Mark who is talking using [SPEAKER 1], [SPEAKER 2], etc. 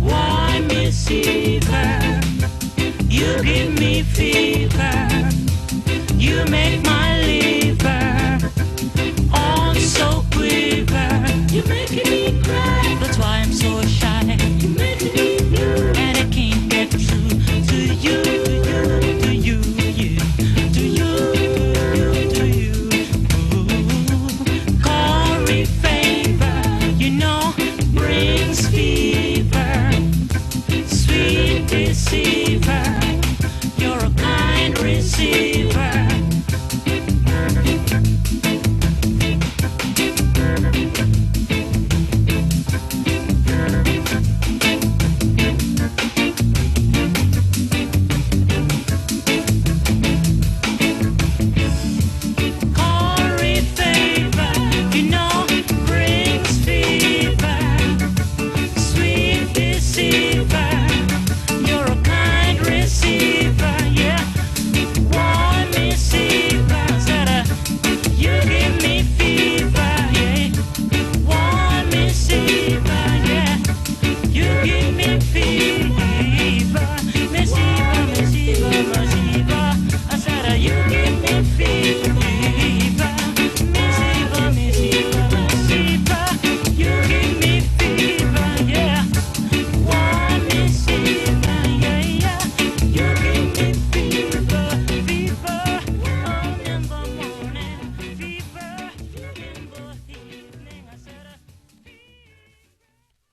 [SPEAKER 1] Why me fever? You give me fever. You make my liver all so quiver. You're making me cry. That's why I'm so